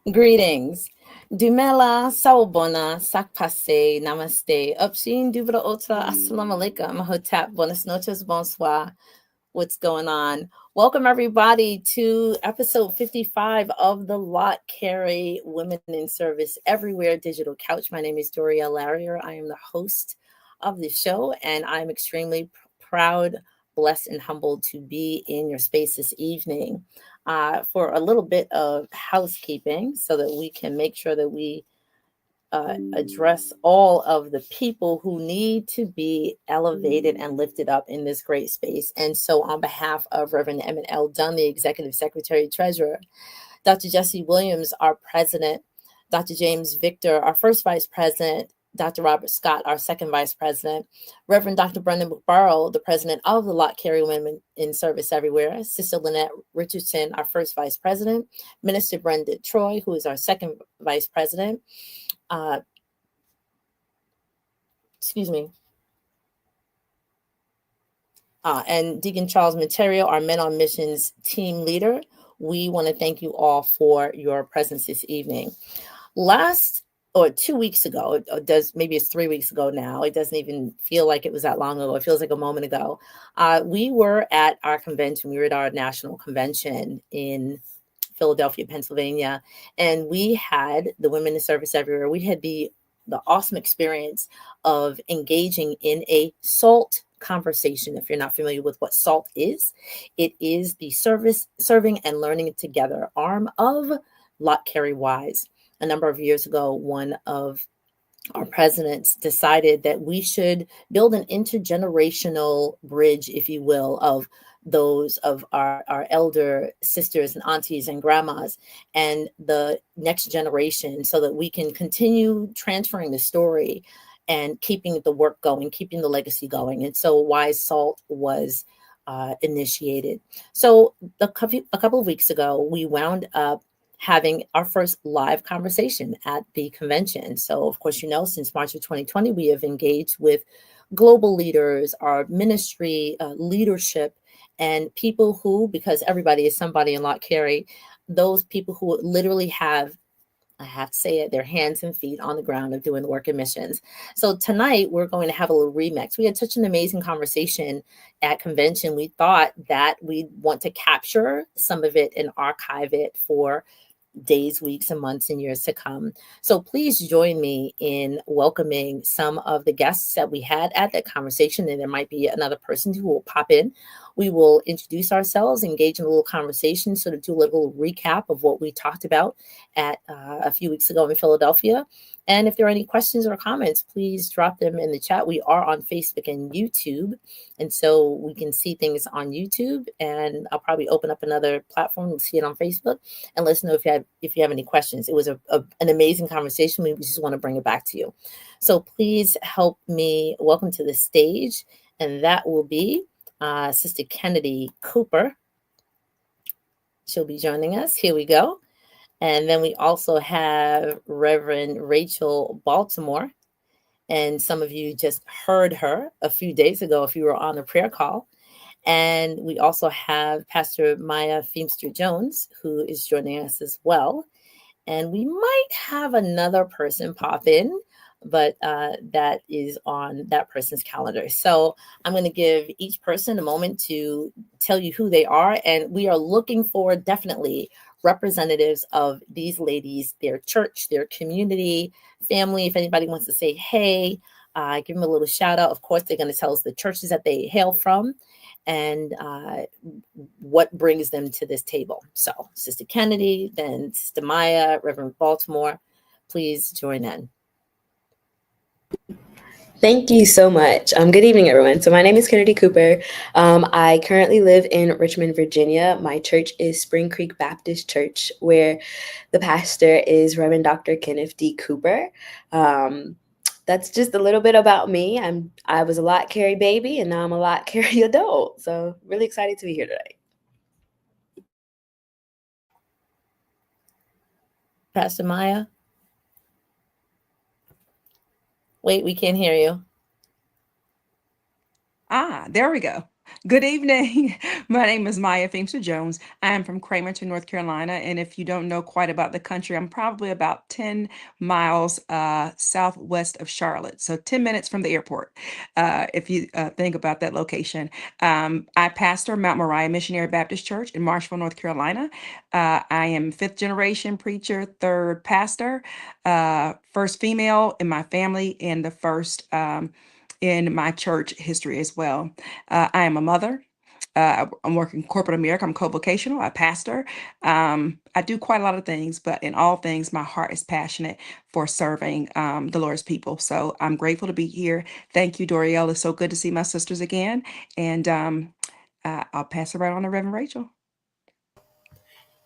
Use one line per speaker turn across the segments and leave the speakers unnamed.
Greetings. Dumela, sawubona, sakpase, namaste, upshin, dubra otra, assalamu alaikum, hotep, buenas noches, bonsoir. What's going on? Welcome, everybody, to episode 55 of the Lott Carey Women in Service Everywhere Digital Couch. My name is Doria Larrier. I am the host of the show, and I'm extremely proud, blessed, and humbled to be in your space this evening for a little bit of housekeeping so that we can make sure that we address all of the people who need to be elevated and lifted up in this great space. And so, on behalf of Reverend Emmett L. Dunn, the Executive Secretary Treasurer, Dr. Jesse Williams, our President, Dr. James Victor, our first Vice President, Dr. Robert Scott, our second Vice President, Reverend Dr. Brendan McBarrow, the President of the Lott Carey Women in Service Everywhere, Sister Lynette Richardson, our first Vice President, Minister Brenda Troy, who is our second Vice President, excuse me, and Deacon Charles Materio, our Men on Missions team leader. We want to thank you all for your presence this evening. Last or 2 weeks ago, maybe it's 3 weeks ago now. It doesn't even feel like it was that long ago. It feels like a moment ago. We were at our convention. We were at our national convention in Philadelphia, Pennsylvania, and we had the Women in Service Everywhere. We had the awesome experience of engaging in a SALT conversation. If you're not familiar with what SALT is, it is the serving and learning together arm of Lott Carey Wise. A number of years ago, one of our presidents decided that we should build an intergenerational bridge, if you will, of those of our elder sisters and aunties and grandmas and the next generation so that we can continue transferring the story and keeping the work going, keeping the legacy going. And so Wise Salt was initiated. So a couple of weeks ago, we wound up having our first live conversation at the convention. So, of course, since March of 2020, we have engaged with global leaders, our ministry leadership, and people who, because everybody is somebody in Lott Carey, those people who literally have, I have to say it, their hands and feet on the ground of doing the work in missions. So tonight we're going to have a little remix. We had such an amazing conversation at convention. We thought that we'd want to capture some of it and archive it for days, weeks, and months and years to come. So please join me in welcoming some of the guests that we had at that conversation. And there might be another person who will pop in. We will introduce ourselves, engage in a little conversation, sort of do a little recap of what we talked about at a few weeks ago in Philadelphia. And if there are any questions or comments, please drop them in the chat. We are on Facebook and YouTube, and so we can see things on YouTube. And I'll probably open up another platform and see it on Facebook. And let us know if you have any questions. It was an amazing conversation. We just want to bring it back to you. So please help me welcome to the stage, and that will be Sister Kennedy Cooper. She'll be joining us. Here we go. And then we also have Reverend Rachel Baltimore. And some of you just heard her a few days ago if you were on the prayer call. And we also have Pastor Maya Feemster Jones, who is joining us as well. And we might have another person pop in, but that is on that person's calendar. So I'm going to give each person a moment to tell you who they are. And we are looking for definitely representatives of these ladies, their church, their community, family. If anybody wants to say, hey, give them a little shout out. Of course, they're going to tell us the churches that they hail from and what brings them to this table. So Sister Kennedy, then Sister Maya, Reverend Baltimore, please join in.
Thank you so much. Good evening, everyone. So my name is Kennedy Cooper. I currently live in Richmond, Virginia. My church is Spring Creek Baptist Church, where the pastor is Reverend Dr. Kenneth D. Cooper. That's just a little bit about me. I was a Lott Carey baby, and now I'm a Lott Carey adult. So really excited to be here today.
Pastor Maya? Wait, we can't hear you.
There we go. Good evening. My name is Maya Feemster Jones. I am from Cramerton, North Carolina. And if you don't know quite about the country, I'm probably about 10 miles southwest of Charlotte. So 10 minutes from the airport, if you think about that location. I pastor Mount Moriah Missionary Baptist Church in Marshville, North Carolina. I am fifth generation preacher, third pastor, first female in my family, and the first in my church history as well. I am a mother. I'm working corporate America. I'm co-vocational. I pastor. I do quite a lot of things, but in all things, my heart is passionate for serving the Lord's people. So I'm grateful to be here. Thank you, Dorielle. It's so good to see my sisters again. And I'll pass it right on to Reverend Rachel.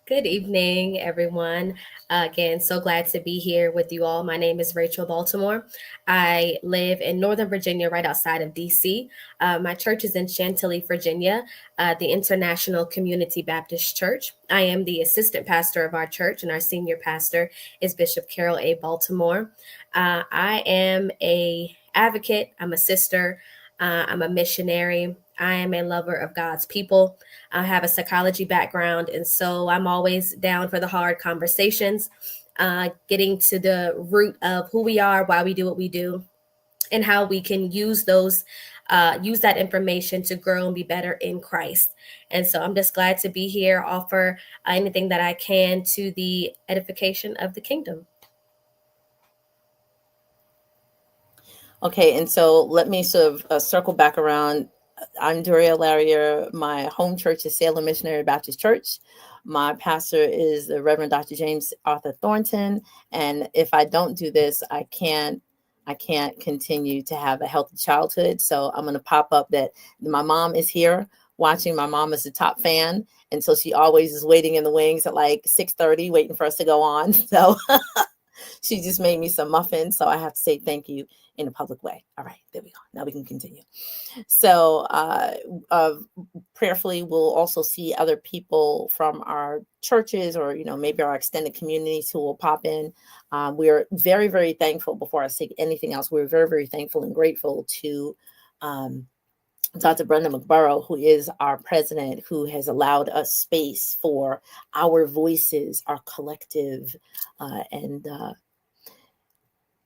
Good evening, everyone. Again, so glad to be here with you all. My name is Rachel Baltimore. I live in Northern Virginia, right outside of DC. My church is in Chantilly, Virginia, the International Community Baptist Church. I am the assistant pastor of our church, and our senior pastor is Bishop Carol A. Baltimore. I am a advocate. I'm a sister. I'm a missionary. I am a lover of God's people. I have a psychology background, and so I'm always down for the hard conversations, getting to the root of who we are, why we do what we do, and how we can use that information to grow and be better in Christ. And so I'm just glad to be here, offer anything that I can to the edification of the kingdom.
Okay, and so let me sort of circle back around. I'm Doria Larrier. My home church is Salem Missionary Baptist Church. My pastor is the Reverend Dr. James Arthur Thornton. And if I don't do this, I can't continue to have a healthy childhood. So I'm going to pop up that my mom is here watching. My mom is a top fan. And so she always is waiting in the wings at like 6:30, waiting for us to go on. So she just made me some muffins. So I have to say thank you in a public way. All right, there we go. Now we can continue. So prayerfully, we'll also see other people from our churches or, maybe our extended communities who will pop in. We're very, very thankful. Before I say anything else, we're very, very thankful and grateful to Dr. Brenda McBurrow, who is our president, who has allowed us space for our voices, our collective and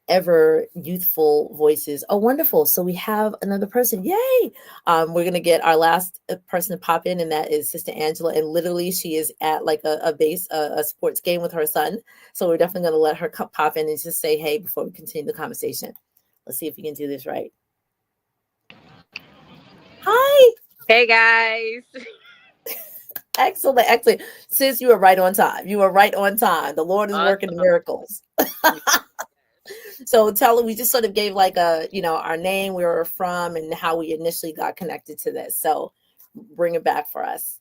ever youthful voices. Oh, wonderful. So we have another person. Yay. We're going to get our last person to pop in, and that is Sister Angela. And literally she is at like a sports game with her son. So we're definitely going to let her pop in and just say, hey, before we continue the conversation. Let's see if we can do this right. Hi.
Hey guys.
Excellent. Sis, you are right on time. The Lord is working miracles. So we just sort of gave like our name, where we're from, and how we initially got connected to this. So bring it back for us.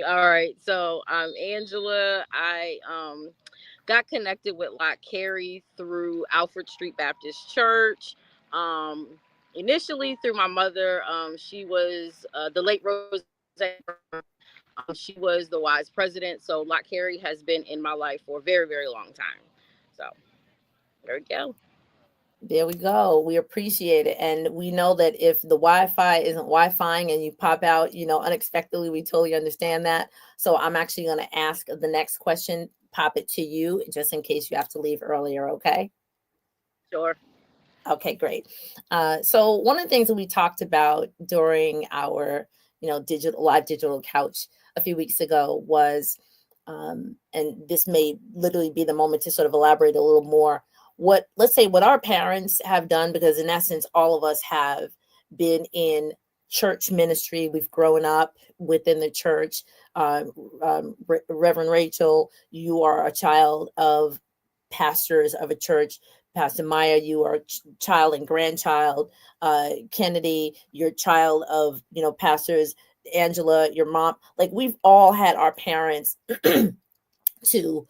All right. So I'm Angela. I got connected with Lott Carey through Alfred Street Baptist Church. Initially through my mother. She was the late Rose. She was the wise president. So Lott Carey has been in my life for a very, very long time. So there we go.
There we go. We appreciate it. And we know that if the Wi-Fi isn't Wi-Fiing and you pop out, unexpectedly, we totally understand that. So I'm actually going to ask the next question, pop it to you, just in case you have to leave earlier. Okay.
Sure.
Okay, great. So one of the things that we talked about during our, digital couch a few weeks ago was, and this may literally be the moment to sort of elaborate a little more, what our parents have done, because in essence, all of us have been in church ministry. We've grown up within the church. Reverend Rachel, you are a child of pastors of a church. Pastor Maya, you are child and grandchild. Kennedy, you're child of, pastors. Angela, your mom. Like, we've all had our parents to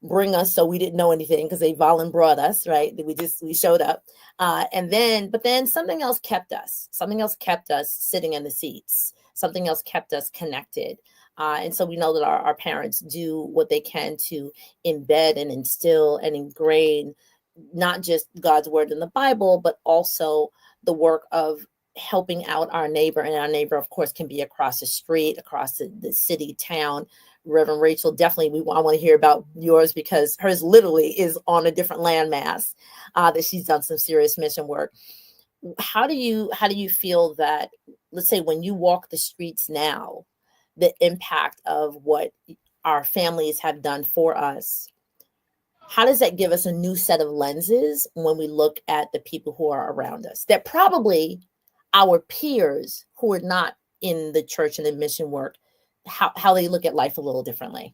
bring us, so we didn't know anything because they volunteered brought us, right? We showed up, but then something else kept us sitting in the seats. Something else kept us connected, and so we know that our parents do what they can to embed and instill and ingrain not just God's word in the Bible, but also the work of helping out our neighbor, and our neighbor, of course, can be across the street, across the city, town. Reverend Rachel, definitely, I want to hear about yours, because hers literally is on a different landmass, that she's done some serious mission work. How do you feel that, let's say, when you walk the streets now, the impact of what our families have done for us, how does that give us a new set of lenses when we look at the people who are around us, that probably our peers who are not in the church and the mission work, how they look at life a little differently?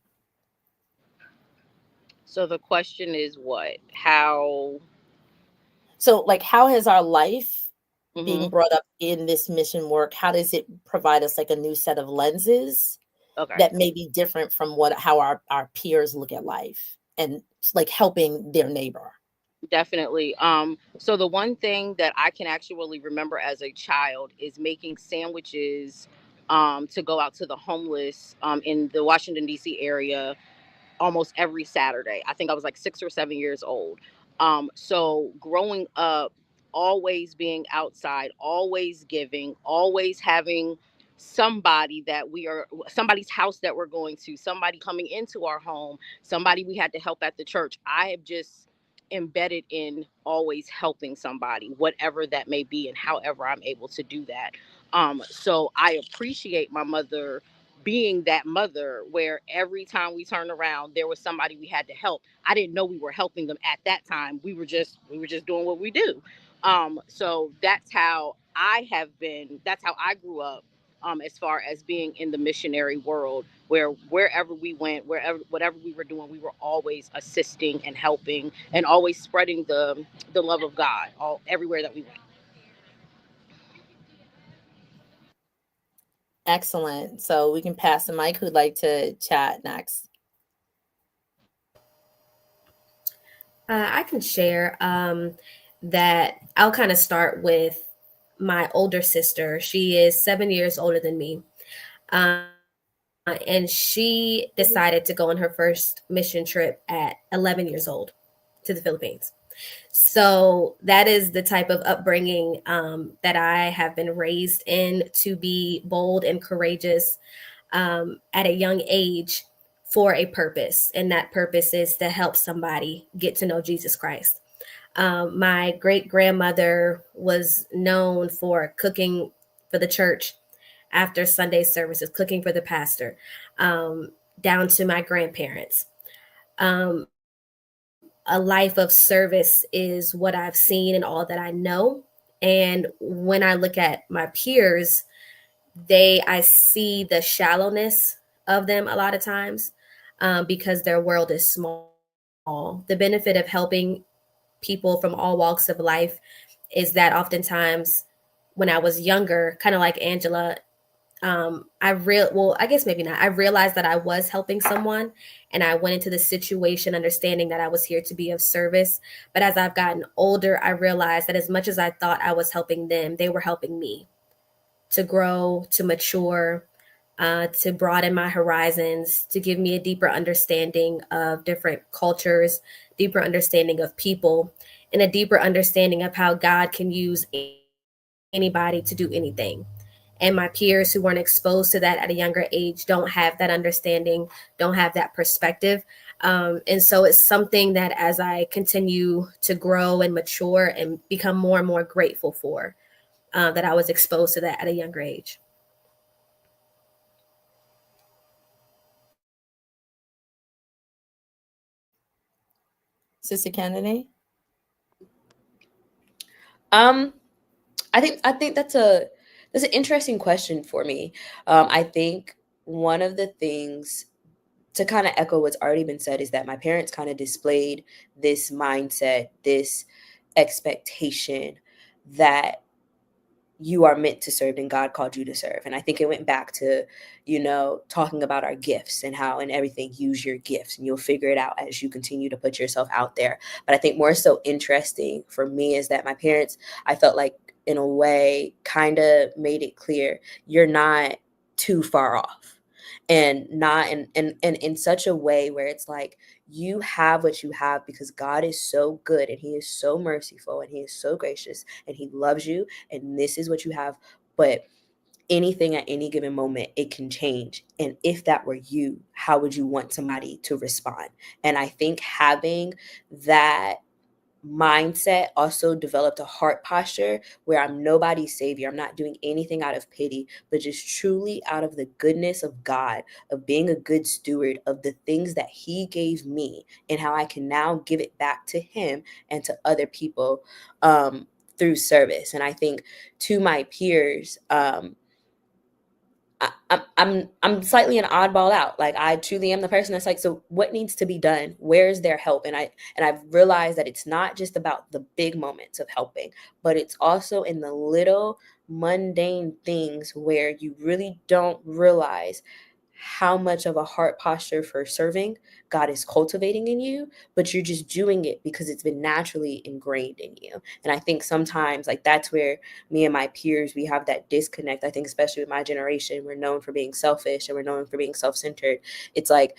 So the question is what? How?
So, like, how has our life being
Mm-hmm.
brought up in this mission work, how does it provide us like a new set of lenses
Okay.
that may be different from how our peers look at life, and like helping their neighbor?
Definitely. So the one thing that I can actually remember as a child is making sandwiches to go out to the homeless in the Washington D.C. area almost every Saturday. I think I was like 6 or 7 years old. So growing up, always being outside, always giving, always having somebody's house that we're going to, somebody coming into our home, somebody we had to help at the church. I have just embedded in always helping somebody, whatever that may be, and however I'm able to do that. So I appreciate my mother being that mother where every time we turned around there was somebody we had to help. I didn't know we were helping them at that time. We were just doing what we do. So that's how I grew up, as far as being in the missionary world, where wherever we went, wherever whatever we were doing, we were always assisting and helping and always spreading the love of God all everywhere that we went.
Excellent. So we can pass the mic. Who'd like to chat next?
I can share that I'll kind of start with my older sister. She is 7 years older than me. And she decided to go on her first mission trip at 11 years old to the Philippines. So that is the type of upbringing that I have been raised in, to be bold and courageous at a young age for a purpose. And that purpose is to help somebody get to know Jesus Christ. My great grandmother was known for cooking for the church after Sunday services, cooking for the pastor, down to my grandparents. Um, a life of service is what I've seen and all that I know. And when I look at my peers, I see the shallowness of them a lot of times, because their world is small. The benefit of helping people from all walks of life is that oftentimes when I was younger, kind of like Angela, I guess maybe not. I realized that I was helping someone, and I went into the situation understanding that I was here to be of service. But as I've gotten older, I realized that as much as I thought I was helping them, they were helping me to grow, to mature, to broaden my horizons, to give me a deeper understanding of different cultures, deeper understanding of people, and a deeper understanding of how God can use anybody to do anything. And my peers who weren't exposed to that at a younger age don't have that understanding, don't have that perspective. And so it's something that as I continue to grow and mature and become more and more grateful for, that I was exposed to that at a younger age.
Sister Kennedy?
Um, I think that's an interesting question for me. I think one of the things, to kind of echo what's already been said, is that my parents kind of displayed this mindset, this expectation that you are meant to serve and God called you to serve. And I think it went back to, talking about our gifts and how in everything use your gifts and you'll figure it out as you continue to put yourself out there. But I think more so interesting for me is that my parents, I felt like in a way kind of made it clear you're not too far off, and not in such a way where it's like you have what you have because God is so good and he is so merciful and he is so gracious and he loves you, and this is what you have. But anything at any given moment, it can change. And if that were you, how would you want somebody to respond? And I think having that mindset also developed a heart posture where I'm nobody's savior. I'm not doing anything out of pity, but just truly out of the goodness of God, of being a good steward of the things that he gave me and how I can now give it back to him and to other people through service. And I think to my peers, I'm slightly an oddball out. Like, I truly am the person that's like, so what needs to be done? Where's their help? And I've realized that it's not just about the big moments of helping, but it's also in the little mundane things where you really don't realize how much of a heart posture for serving God is cultivating in you, but you're just doing it because it's been naturally ingrained in you. And I think sometimes, like, that's where me and my peers, we have that disconnect. I think especially with my generation, we're known for being selfish and we're known for being self-centered. It's like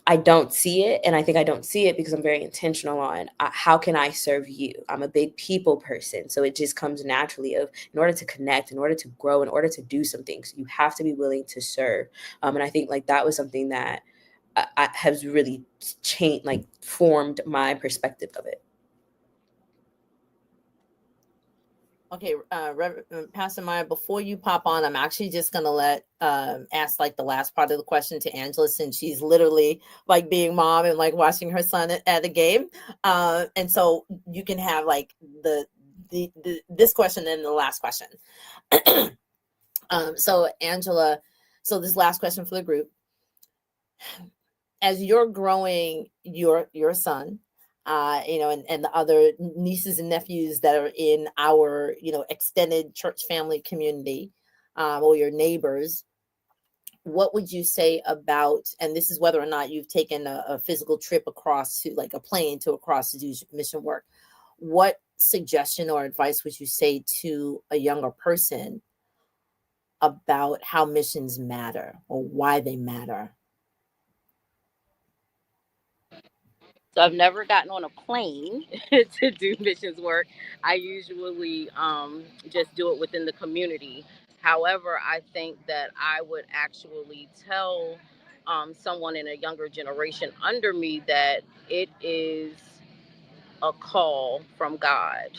I don't see it, and I think I don't see it because I'm very intentional on how can I serve you. I'm a big people person, so it just comes naturally of, in order to connect, in order to grow, in order to do some things, you have to be willing to serve. And I think like that was something that has really changed, like formed my perspective of it.
Okay, Pastor Maya, before you pop on, I'm actually just gonna let ask like the last part of the question to Angela, since she's literally like being mom and like watching her son at a game, and so you can have like the this question and the last question. So Angela, so this last question for the group: as you're growing your son, and the other nieces and nephews that are in our, extended church family community, or your neighbors, what would you say about, and this is whether or not you've taken a physical trip across to, like, a plane to across to do mission work, what suggestion or advice would you say to a younger person about how missions matter or why they matter?
So I've never gotten on a plane to do missions work. I usually just do it within the community. However, I think that I would actually tell someone in a younger generation under me that it is a call from God.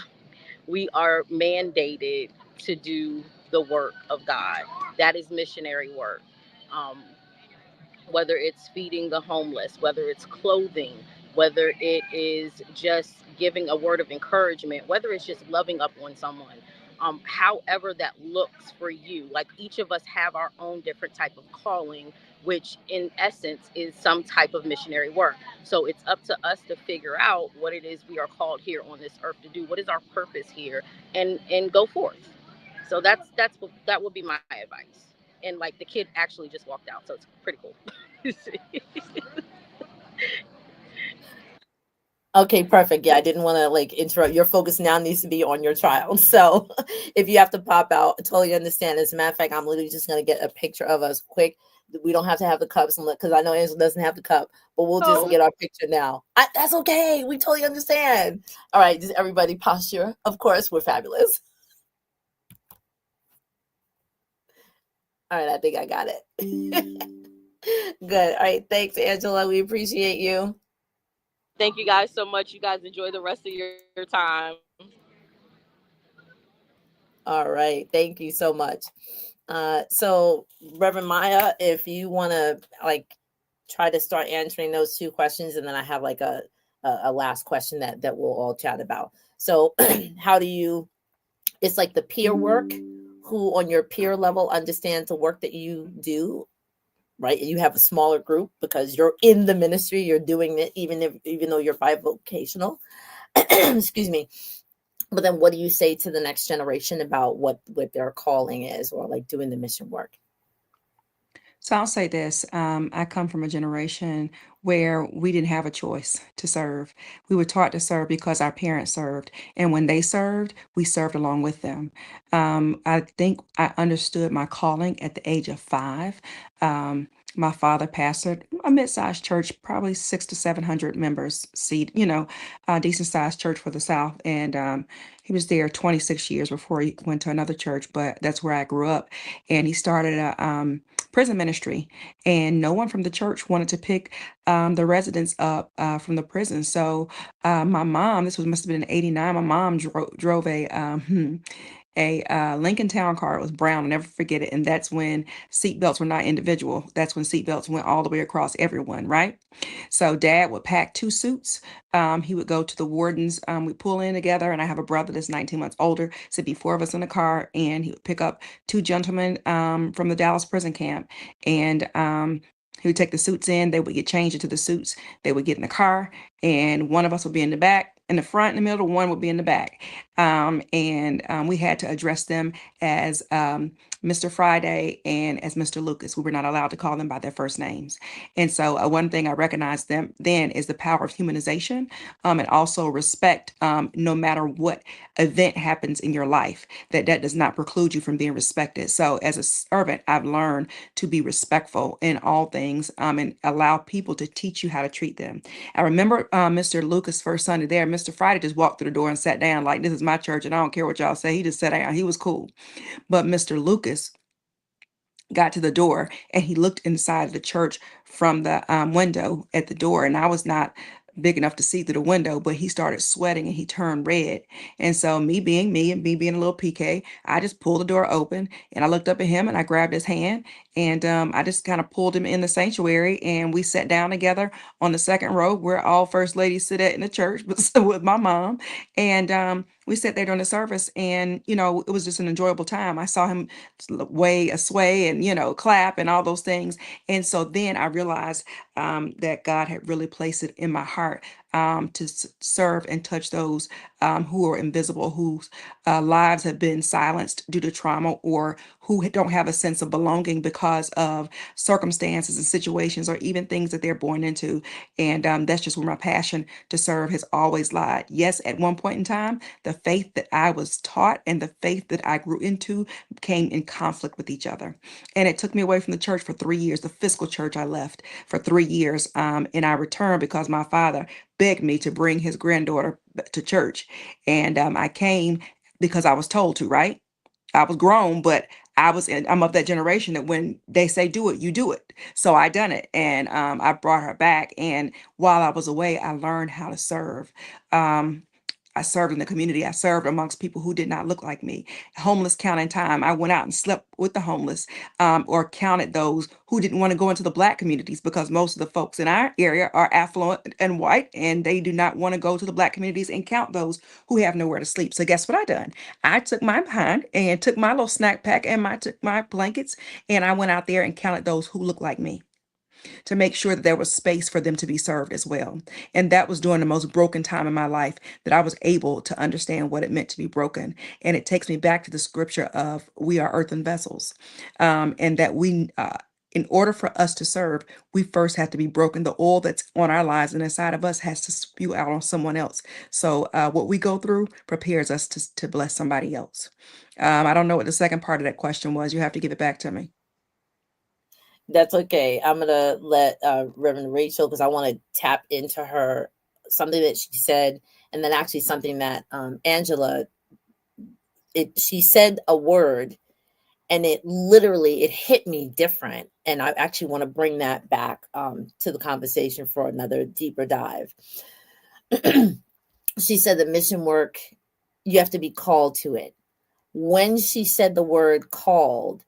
We are mandated to do the work of God. That is missionary work. Um, whether it's feeding the homeless, whether it's clothing, whether it is just giving a word of encouragement, whether it's just loving up on someone, however that looks for you. Like, each of us have our own different type of calling, which in essence is some type of missionary work. So it's up to us to figure out what it is we are called here on this earth to do. What is our purpose here, and go forth. So that would be my advice. And like, the kid actually just walked out, so it's pretty cool.
Okay, perfect. Yeah, I didn't want to like interrupt. Your focus now needs to be on your child. So if you have to pop out, I totally understand. As a matter of fact, I'm literally just going to get a picture of us quick. We don't have to have the cups because I know Angela doesn't have the cup, but we'll just get our picture now. That's okay. We totally understand. All right, just everybody posture. Of course, we're fabulous. All right, I think I got it. Good. All right, thanks, Angela. We appreciate you.
Thank you guys so much. You guys enjoy the rest of your time.
All right. Thank you so much. So Reverend Maya, if you want to like try to start answering those two questions, and then I have like a last question that we'll all chat about. So how do you, it's like the peer work, who on your peer level understands the work that you do, right? You have a smaller group because you're in the ministry, you're doing it, even though you're bivocational. Excuse me. But then what do you say to the next generation about what their calling is, or like doing the mission work?
So I'll say this. I come from a generation where we didn't have a choice to serve. We were taught to serve because our parents served. And when they served, we served along with them. I think I understood my calling at the age of 5. My father pastored a mid-sized church, probably 600 to 700 members, seat, a decent sized church for the South. And he was there 26 years before he went to another church, but that's where I grew up. And he started a prison ministry, and no one from the church wanted to pick the residents up from the prison. So my mom, must have been in '89. My mom drove a Lincoln Town car. It was brown. I'll never forget it. And that's when seatbelts were not individual. That's when seatbelts went all the way across everyone, right? So dad would pack 2 suits. He would go to the wardens. We pull in together, and I have a brother that's 19 months older. So it'd be 4 of us in the car, and he would pick up 2 gentlemen from the Dallas prison camp. And he would take the suits in. They would get changed into the suits. They would get in the car, and one of us would be in the back, in the front, in the middle. One would be in the back. And we had to address them as Mr. Friday and as Mr. Lucas. We were not allowed to call them by their first names. And so one thing I recognized them then is the power of humanization, and also respect, no matter what event happens in your life, that does not preclude you from being respected. So as a servant, I've learned to be respectful in all things, and allow people to teach you how to treat them. I remember Mr. Lucas' first Sunday there. Mr. Friday just walked through the door and sat down like, this is my church and I don't care what y'all say. He just sat down. He was cool. But Mr. Lucas got to the door and he looked inside of the church from the window at the door, and I was not big enough to see through the window, but he started sweating and he turned red. And so me being me and me being a little PK, I just pulled the door open and I looked up at him and I grabbed his hand, and I just kind of pulled him in the sanctuary, and we sat down together on the second row where all first ladies sit at in the church, but with my mom. And we sat there during the service, and it was just an enjoyable time. I saw him sway and clap and all those things. And so then I realized that God had really placed it in my heart to serve and touch those who are invisible, whose lives have been silenced due to trauma, or who don't have a sense of belonging because of circumstances and situations, or even things that they're born into. And that's just where my passion to serve has always lied. Yes, at one point in time, the faith that I was taught and the faith that I grew into came in conflict with each other. And it took me away from the church for 3 years. The physical church I left for 3 years. And I returned because my father begged me to bring his granddaughter to church. And I came because I was told to, right? I was grown, but I'm of that generation that when they say do it, you do it. So I done it. And I brought her back. And while I was away, I learned how to serve. I served in the community. I served amongst people who did not look like me. Homeless counting time. I went out and slept with the homeless, or counted those who didn't want to go into the Black communities, because most of the folks in our area are affluent and white, and they do not want to go to the Black communities and count those who have nowhere to sleep. So guess what I done? I took my behind and took my little snack pack and took my blankets, and I went out there and counted those who looked like me, to make sure that there was space for them to be served as well. And that was during the most broken time in my life that I was able to understand what it meant to be broken. And it takes me back to the scripture of we are earthen vessels, and that in order for us to serve, we first have to be broken. The oil that's on our lives and inside of us has to spew out on someone else. So what we go through prepares us to bless somebody else. I don't know what the second part of that question was. You have to give it back to me.
That's okay. I'm gonna let Reverend Rachel, because I want to tap into her, something that she said, and then actually something that Angela, she said a word, and it hit me different, and I actually want to bring that back to the conversation for another deeper dive. She said the mission work, you have to be called to it. When she said the word called,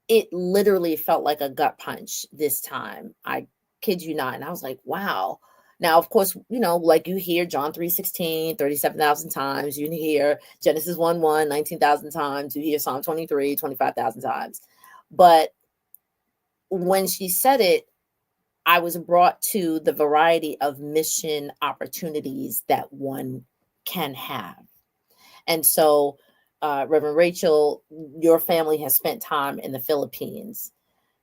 it literally felt like a gut punch this time. I kid you not. And I was like, wow. Now, of course, like you hear John 3:16, 37,000 times. You hear Genesis 1:1, 19,000 times. You hear Psalm 23, 25,000 times. But when she said it, I was brought to the variety of mission opportunities that one can have. And so, Reverend Rachel, your family has spent time in the Philippines.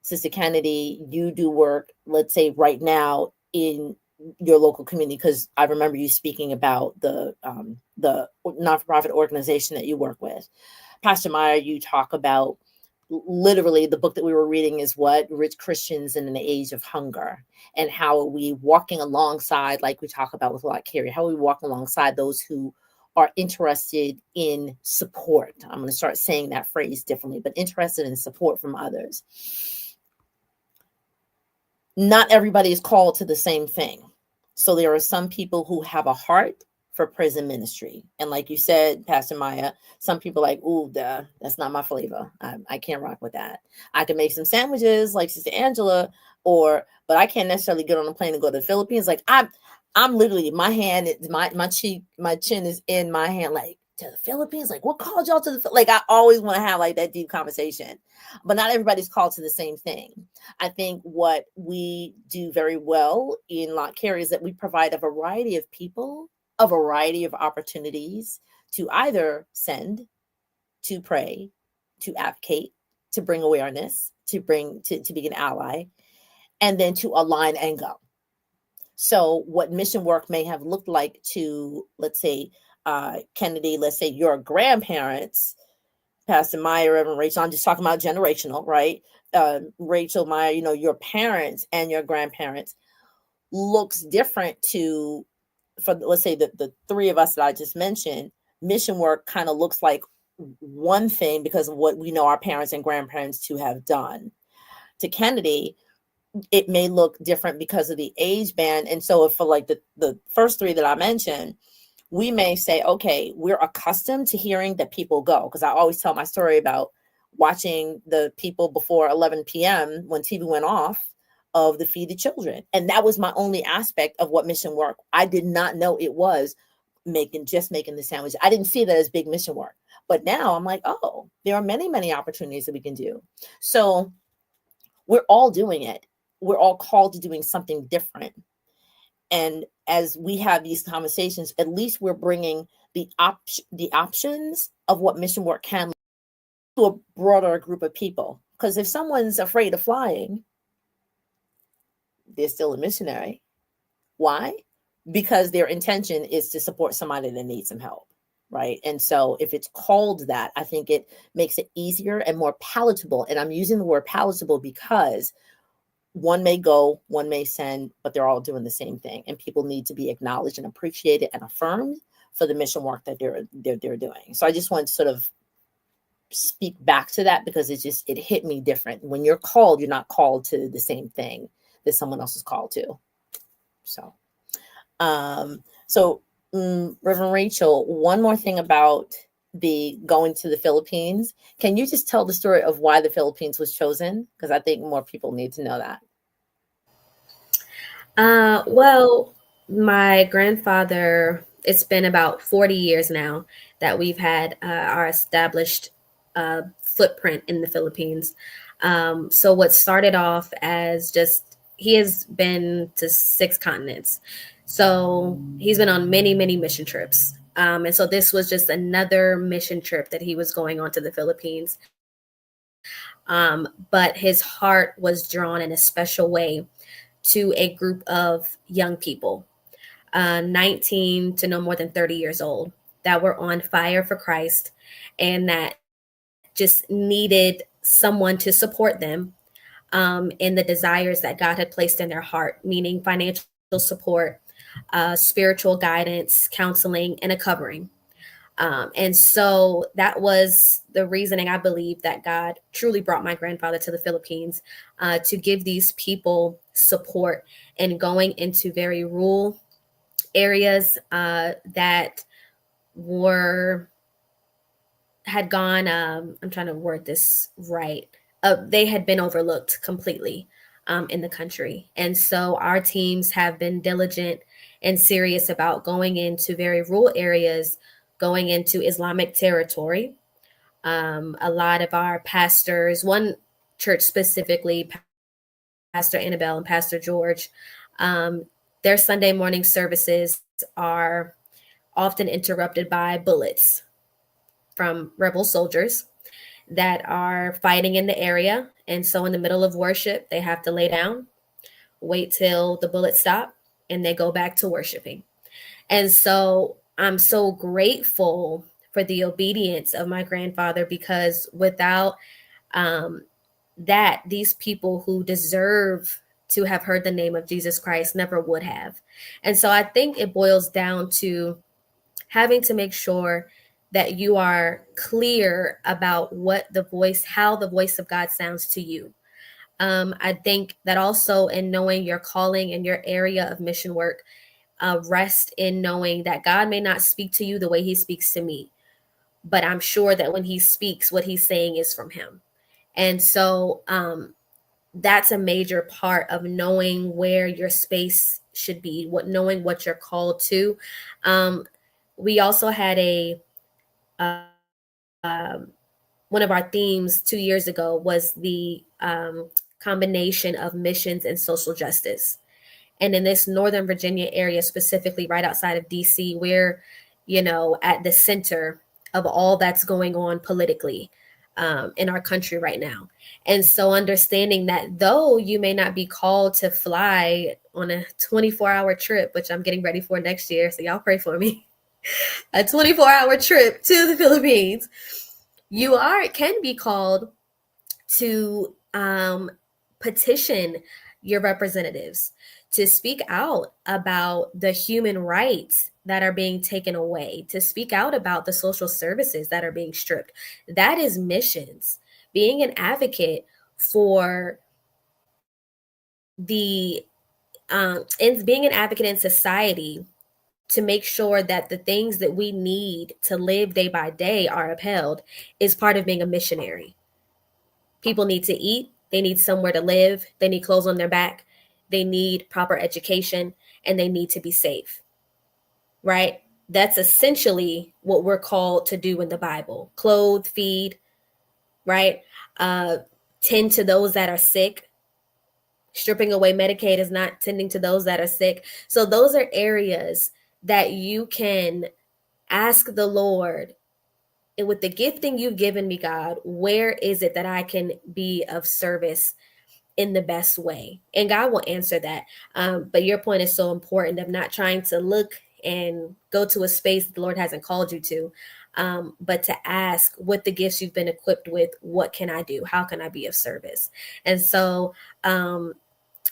Sister Kennedy, you do work, let's say right now, in your local community, because I remember you speaking about the non-for-profit organization that you work with. Pastor Meyer, you talk about literally the book that we were reading is what Rich Christians in an Age of Hunger, and how are we walking alongside, like we talk about with Lott Carey, how are we walking alongside those who are interested in support. I'm going to start saying that phrase differently, but interested in support from others. Not everybody is called to the same thing. So there are some people who have a heart for prison ministry. And like you said, Pastor Maya, some people like, ooh, that's not my flavor. I can't rock with that. I can make some sandwiches like Sister Angela, but I can't necessarily get on a plane and go to the Philippines. Like I'm literally, my hand, my chin is in my hand, like, to the Philippines? Like, what called y'all to the, like, I always want to have like that deep conversation, but not everybody's called to the same thing. I think what we do very well in Lott Carey is that we provide a variety of people, a variety of opportunities to either send, to pray, to advocate, to bring awareness, to be an ally, and then to align and go. So what mission work may have looked like to, let's say, Kennedy, let's say your grandparents, Pastor Maya, Reverend Rachel, I'm just talking about generational, right? Rachel, Maya, your parents and your grandparents looks different for let's say the three of us that I just mentioned. Mission work kind of looks like one thing because of what we know our parents and grandparents to have done. To Kennedy, it may look different because of the age band. And so for like the first three that I mentioned, we may say, okay, we're accustomed to hearing that people go. Because I always tell my story about watching the people before 11 p.m. when TV went off of the Feed the Children. And that was my only aspect of what mission work. I did not know it was making the sandwich. I didn't see that as big mission work. But now I'm like, oh, there are many, many opportunities that we can do. So we're all doing it. We're all called to doing something different. And as we have these conversations, at least we're bringing the options of what mission work can to a broader group of people. Because if someone's afraid of flying, they're still a missionary. Why? Because their intention is to support somebody that needs some help, right? And so if it's called that, I think it makes it easier and more palatable. And I'm using the word palatable because one may go, one may send, but they're all doing the same thing. And people need to be acknowledged and appreciated and affirmed for the mission work that they're doing. So I just want to sort of speak back to that because it hit me different. When you're called, you're not called to the same thing that someone else is called to. So, Reverend Rachel, one more thing about the going to the Philippines. Can you just tell the story of why the Philippines was chosen? Because I think more people need to know that.
Well, my grandfather, it's been about 40 years now that we've had our established footprint in the Philippines. So what started off as just, he has been to 6 continents. So he's been on many, many mission trips. And so this was just another mission trip that he was going on to the Philippines. But his heart was drawn in a special way to a group of young people, 19 to no more than 30 years old, that were on fire for Christ and that just needed someone to support them in the desires that God had placed in their heart, meaning financial support, spiritual guidance, counseling, and a covering. And so that was the reasoning, I believe, that God truly brought my grandfather to the Philippines to give these people support and going into very rural areas that had gone, I'm trying to word this right, they had been overlooked completely in the country. And so our teams have been diligent and serious about going into very rural areas, going into Islamic territory. A lot of our pastors, one church specifically, Pastor Annabelle and Pastor George, their Sunday morning services are often interrupted by bullets from rebel soldiers that are fighting in the area. And so in the middle of worship, they have to lay down, wait till the bullets stop, and they go back to worshiping. And so I'm so grateful for the obedience of my grandfather, because without that these people who deserve to have heard the name of Jesus Christ never would have. And so I think it boils down to having to make sure that you are clear about how the voice of God sounds to you. I think that also in knowing your calling and your area of mission work, rest in knowing that God may not speak to you the way he speaks to me, but I'm sure that when he speaks, what he's saying is from him. And so that's a major part of knowing where your space should be, knowing what you're called to. We also had one of our themes 2 years ago was the combination of missions and social justice. And in this Northern Virginia area, specifically right outside of DC, we're, at the center of all that's going on politically in our country right now. And so understanding that though you may not be called to fly on a 24-hour trip, which I'm getting ready for next year, so y'all pray for me, a 24-hour trip to the Philippines, you can be called to petition your representatives, to speak out about the human rights that are being taken away, to speak out about the social services that are being stripped. That is missions. Being an advocate for being an advocate in society to make sure that the things that we need to live day by day are upheld is part of being a missionary. People need to eat. They need somewhere to live. They need clothes on their back. They need proper education, and they need to be safe, right? That's essentially what we're called to do in the Bible. Clothe, feed, right? Tend to those that are sick. Stripping away Medicaid is not tending to those that are sick. So those are areas that you can ask the Lord, and with the gifting you've given me, God, where is it that I can be of service in the best way? And God will answer that. But your point is so important of not trying to look and go to a space the Lord hasn't called you to, but to ask, with the gifts you've been equipped with, what can I do? How can I be of service? And so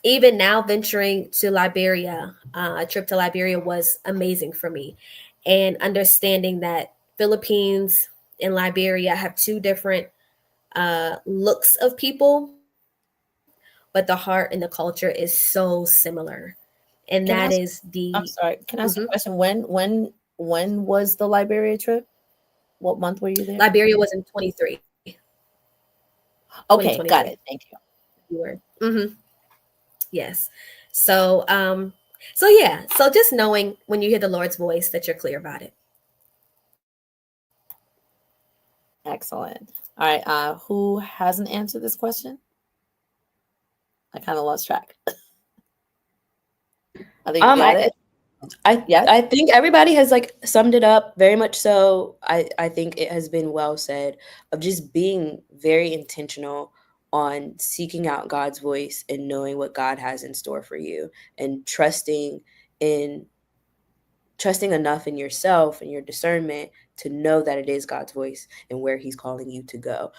even now venturing to Liberia, a trip to Liberia was amazing for me. And understanding that Philippines and Liberia have two different looks of people, but the heart and the culture is so similar. And that
Can I
is
ask,
the
I'm sorry, can I ask
Mhm.
a question? When was the Liberia trip? What month were you there?
Liberia was in 2023.
Okay, got it. Thank you.
You were. Yes. So, yeah. So just knowing when you hear the Lord's voice that you're clear about it.
Excellent. All right. Who hasn't answered this question? I kind of lost track. I think you got it. Yes.
I think everybody has like summed it up very much so. I think it has been well said of just being very intentional on seeking out God's voice and knowing what God has in store for you, and trusting enough in yourself and your discernment to know that it is God's voice and where he's calling you to go.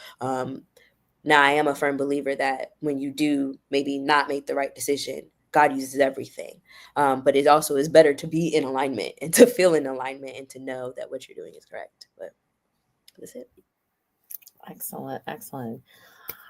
Now, I am a firm believer that when you do maybe not make the right decision, God uses everything. But it also is better to be in alignment and to feel in alignment and to know that what you're doing is correct. But that's it.
Excellent. Excellent.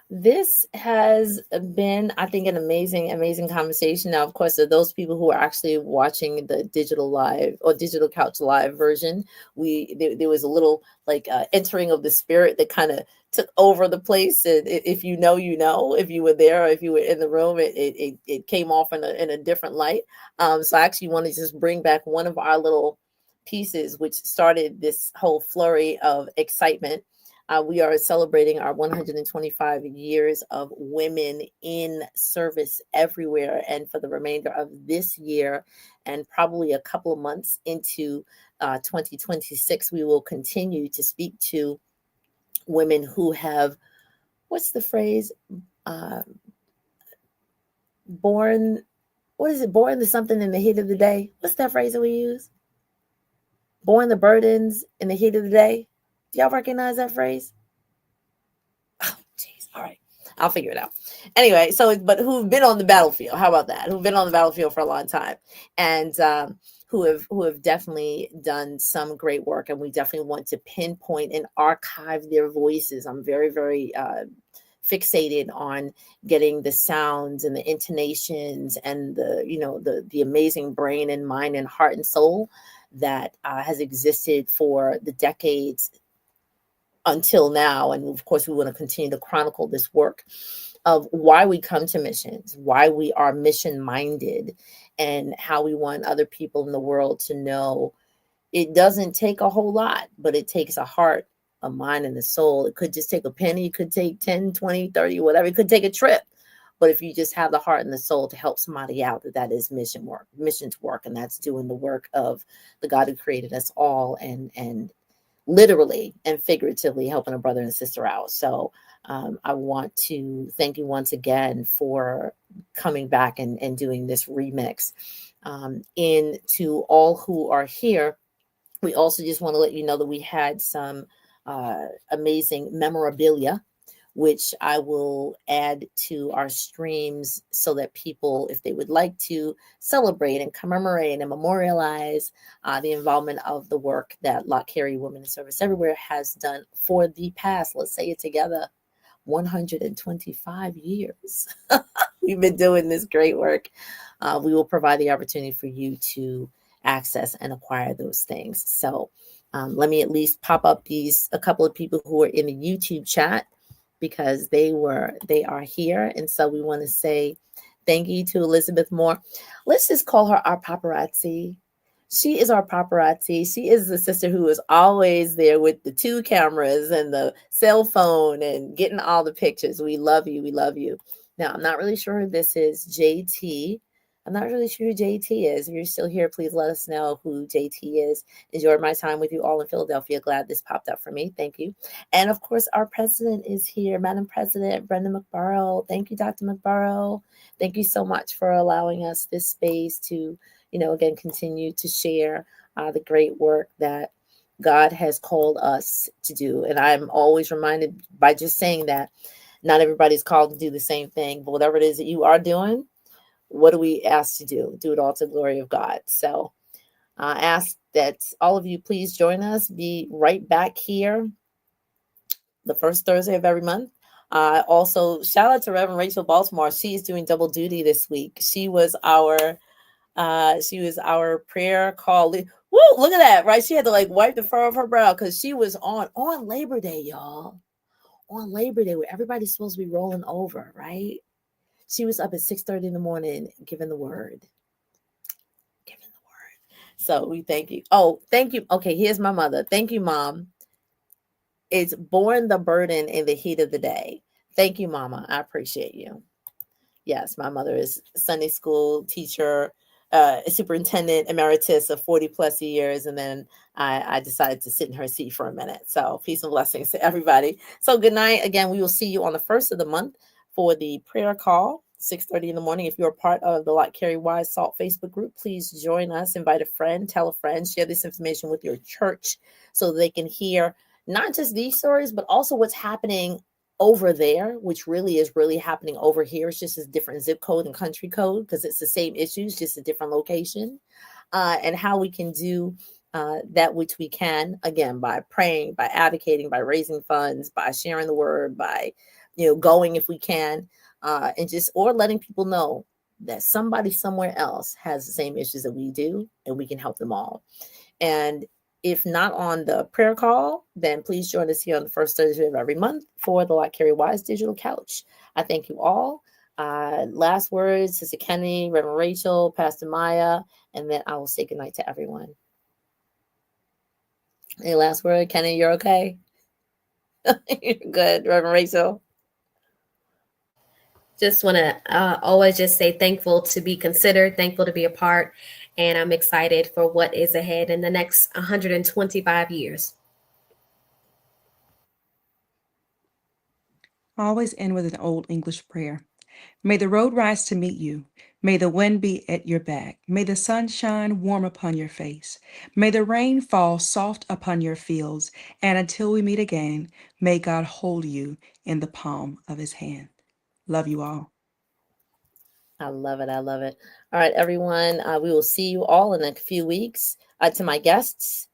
This has been, I think, an amazing conversation. Now, of course, for those people who are actually watching the digital live or digital couch live version, there was a little like entering of the spirit that kind of took over the place. And if you know, if you were there or if you were in the room, it came off in a different light. So I actually want to just bring back one of our little pieces, which started this whole flurry of excitement. We are celebrating our 125 years of women in service everywhere. And for the remainder of this year and probably a couple of months into 2026, we will continue to speak to women who have, what's the phrase? Born, what is it? Born to something in the heat of the day. What's that phrase that we use? Born the burdens in the heat of the day. Do y'all recognize that phrase? Oh, jeez. All right. I'll figure it out. Anyway, so, but who've been on the battlefield. How about that? Who've been on the battlefield for a long time. And, who have definitely done some great work, and we definitely want to pinpoint and archive their voices. I'm very, very fixated on getting the sounds and the intonations and the amazing brain and mind and heart and soul that has existed for the decades until now. And of course, we want to continue to chronicle this work of why we come to missions, why we are mission minded, and how we want other people in the world to know it doesn't take a whole lot, but it takes a heart, a mind, and a soul. It could just take a penny, it could take 10, 20, 30, whatever. It could take a trip. But if you just have the heart and the soul to help somebody out, that is missions work, and that's doing the work of the God who created us all, and literally and figuratively helping a brother and sister out. So I want to thank you once again for coming back and doing this remix. And to all who are here, we also just want to let you know that we had some amazing memorabilia, which I will add to our streams so that people, if they would like to celebrate and commemorate and memorialize the involvement of the work that Lott Carey Women in Service Everywhere has done for the past, let's say it together, 125 years. We've been doing this great work. We will provide the opportunity for you to access and acquire those things. So let me at least pop up a couple of people who are in the YouTube chat, because they are here. And so we want to say thank you to Elizabeth Moore. Let's just call her our paparazzi. She is our paparazzi. She is the sister who is always there with the 2 cameras and the cell phone and getting all the pictures. We love you. We love you. Now, I'm not really sure who this is, JT. I'm not really sure who JT is. If you're still here, please let us know who JT is. Enjoyed my time with you all in Philadelphia. Glad this popped up for me. Thank you. And of course, our president is here, Madam President Brenda McBurrow. Thank you, Dr. McBurrow. Thank you so much for allowing us this space to, again, continue to share the great work that God has called us to do. And I'm always reminded by just saying that not everybody's called to do the same thing, but whatever it is that you are doing, what do we ask to do? Do it all to the glory of God. So I ask that all of you please join us. Be right back here the first Thursday of every month. Also, shout out to Reverend Rachel Baltimore. She's doing double duty this week. She was our prayer call. Woo, look at that, right? She had to wipe the fur off her brow because she was on Labor Day, y'all. On Labor Day, where everybody's supposed to be rolling over, right? She was up at 6:30 in the morning giving the word. So we thank you. Oh, thank you. Okay, here's my mother. Thank you, Mom. It's borne the burden in the heat of the day. Thank you, Mama. I appreciate you. Yes, my mother is Sunday school teacher, superintendent emeritus of 40 plus years. And then I decided to sit in her seat for a minute. So peace and blessings to everybody. So good night. Again, we will see you on the 1st of the month for the prayer call, 6:30 in the morning. If you're a part of the Lott Carey Wise Salt Facebook group, please join us, invite a friend, tell a friend, share this information with your church so they can hear not just these stories, but also what's happening over there, which really is happening over here. It's just a different zip code and country code because it's the same issues, just a different location, and how we can do that which we can, again, by praying, by advocating, by raising funds, by sharing the word, by going if we can, or letting people know that somebody somewhere else has the same issues that we do, and we can help them all. And if not on the prayer call, then please join us here on the first Thursday of every month for the Lott Carey Wise Digital Couch. I thank you all. Last words, Sister Kenny, Reverend Rachel, Pastor Maya, and then I will say goodnight to everyone. Any last word? Kenny, you're okay? You're good, Reverend Rachel.
Just want to always just say thankful to be considered, thankful to be a part, and I'm excited for what is ahead in the next 125 years.
I always end with an old English prayer. May the road rise to meet you. May the wind be at your back. May the sun shine warm upon your face. May the rain fall soft upon your fields. And until we meet again, may God hold you in the palm of his hand. Love you all.
I love it. I love it. All right, everyone. We will see you all in a few weeks. To my guests,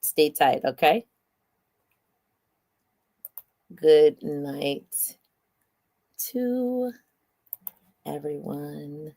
stay tight, okay? Good night to everyone.